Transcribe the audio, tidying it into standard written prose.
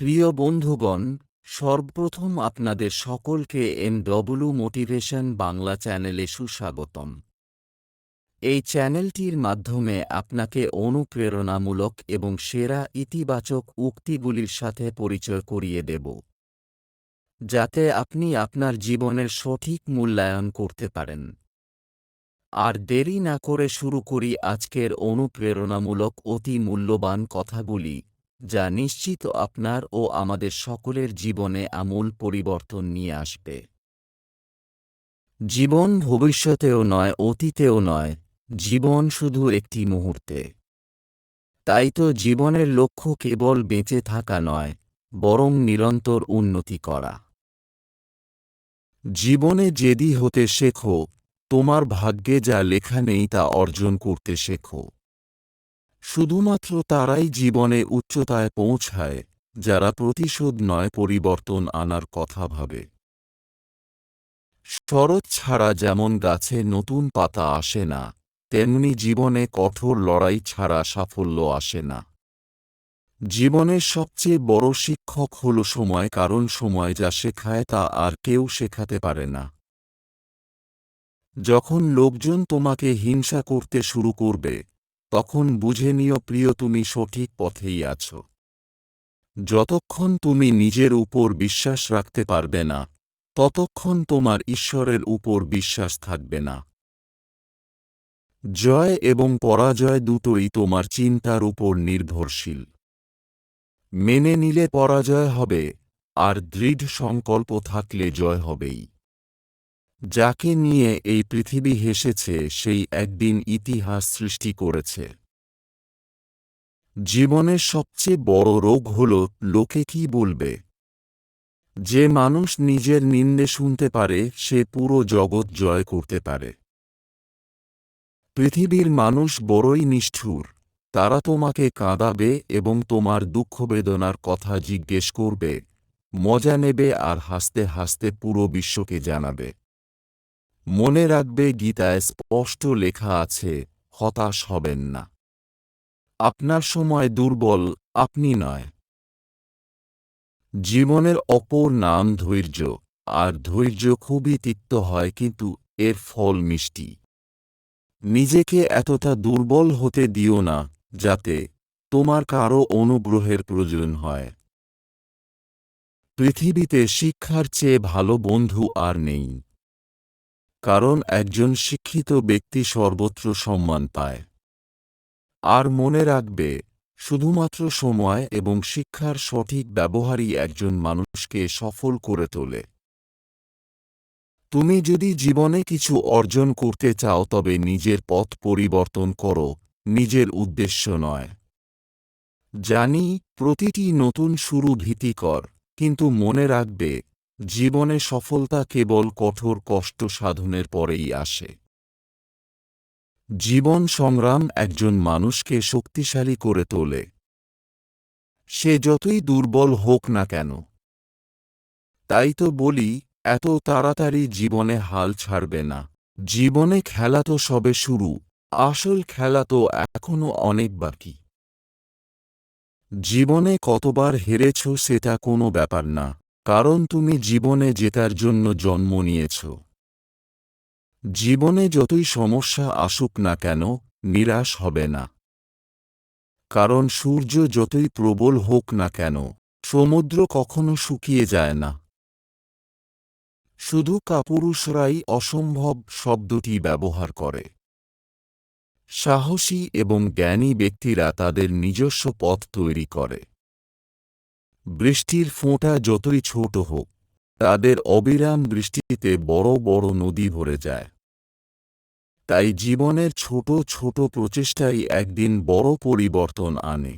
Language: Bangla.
প্রিয় বন্ধুগণ, সর্বপ্রথম আপনাদের সকলকে এমডব্লিউ মোটিভেশন বাংলা চ্যানেলে সুস্বাগতম। এই চ্যানেলটির মাধ্যমে আপনাকে অনুপ্রেরণামূলক এবং সেরা ইতিবাচক উক্তিগুলির সাথে পরিচয় করিয়ে দেব, যাতে আপনি আপনার জীবনের সঠিক মূল্যায়ন করতে পারেন। আর দেরি না করে শুরু করি আজকের অনুপ্রেরণামূলক অতি মূল্যবান কথাগুলি, যা নিশ্চিত আপনার ও আমাদের সকলের জীবনে আমূল পরিবর্তন নিয়ে আসবে। জীবন ভবিষ্যতেও নয়, অতীতেও নয়, জীবন শুধু একটি মুহূর্তে। তাই তো জীবনের লক্ষ্য কেবল বেঁচে থাকা নয়, বরং নিরন্তর উন্নতি করা। জীবনে জেদি হতে শেখো, তোমার ভাগ্যে যা লেখা নেই তা অর্জন করতে শেখো। শুধুমাত্র তারাই জীবনে উচ্চতায় পৌঁছায়, যারা প্রতিশোধ নয় পরিবর্তন আনার কথা ভাবে। শরৎ ছাড়া যেমন গাছে নতুন পাতা আসে না, তেমনি জীবনে কঠোর লড়াই ছাড়া সাফল্য আসে না। জীবনের সবচেয়ে বড় শিক্ষক হল সময়, কারণ সময় যা শেখায় তা আর কেউ শেখাতে পারে না। যখন লোকজন তোমাকে হিংসা করতে শুরু করবে, তখন বুঝে নিও প্রিয়, তুমি সঠিক পথেই আছো। যতক্ষণ তুমি নিজের উপর বিশ্বাস রাখতে পারবে না, ততক্ষণ তোমার ঈশ্বরের উপর বিশ্বাস থাকবে না। জয় এবং পরাজয় দুটোই তোমার চিন্তার উপর নির্ভরশীল। মেনে নিলে পরাজয় হবে, আর দৃঢ় সংকল্প থাকলে জয় হবেই। যাকে নিয়ে এই পৃথিবী হেসেছে, সেই একদিন ইতিহাস সৃষ্টি করেছে। জীবনের সবচেয়ে বড় রোগ হল লোকে কি বলবে। যে মানুষ নিজের নিন্দে শুনতে পারে, সে পুরো জগৎ জয় করতে পারে। পৃথিবীর মানুষ বড়ই নিষ্ঠুর, তারা তোমাকে কাঁদাবে এবং তোমার দুঃখ বেদনার কথা জিজ্ঞেস করবে, মজা নেবে আর হাসতে হাসতে পুরো বিশ্বকে জানাবে। মনে রাখবে, গীতায় স্পষ্ট লেখা আছে, হতাশ হবেন না। আপনার সময় দুর্বল, আপনি নয়। জীবনের অপর নাম ধৈর্য, আর ধৈর্য খুবই তিক্ত হয়, কিন্তু এর ফল মিষ্টি। নিজেকে এতটা দুর্বল হতে দিও না, যাতে তোমার কারো অনুগ্রহের প্রয়োজন হয়। পৃথিবীতে শিক্ষার চেয়ে ভালো বন্ধু আর নেই, কারণ একজন শিক্ষিত ব্যক্তি সর্বত্র সম্মান পায়। আর মনে রাখবে, শুধুমাত্র সময় এবং শিক্ষার সঠিক ব্যবহারই একজন মানুষকে সফল করে তোলে। তুমি যদি জীবনে কিছু অর্জন করতে চাও, তবে নিজের পথ পরিবর্তন করো, নিজের উদ্দেশ্য নয়। জানি প্রতিটি নতুন শুরু ভীতিকর, কিন্তু মনে রাখবে, জীবনে সফলতা কেবল কঠোর কষ্ট সাধনের পরেই আসে। জীবন সংগ্রাম একজন মানুষকে শক্তিশালী করে তোলে, সে যতই দুর্বল হোক না কেন। তাই তো বলি, এত তাড়াতাড়ি জীবনে হাল ছাড়বে না। জীবনে খেলা তো সবে শুরু, আসল খেলা তো এখনো অনেক বাকি। জীবনে কতবার হেরেছ সেটা কোনো ব্যাপার না, কারণ তুমি জীবনে জেতার জন্য জন্ম নিয়েছ। জীবনে যতই সমস্যা আসুক না কেন, নিরাশ হবে না, কারণ সূর্য যতই প্রবল হোক না কেন, সমুদ্র কখনো শুকিয়ে যায় না। শুধু কাপুরুষরাই অসম্ভব শব্দটি ব্যবহার করে। সাহসী এবং জ্ঞানী ব্যক্তিরা তাদের নিজস্ব পথ তৈরি করে। বৃষ্টির ফোঁটা যতই ছোট হোক, তাদের অবিরাম বৃষ্টিতে বড় বড় নদী ভরে যায়। তাই জীবনের ছোট ছোট প্রচেষ্টাই একদিন বড় পরিবর্তন আনে।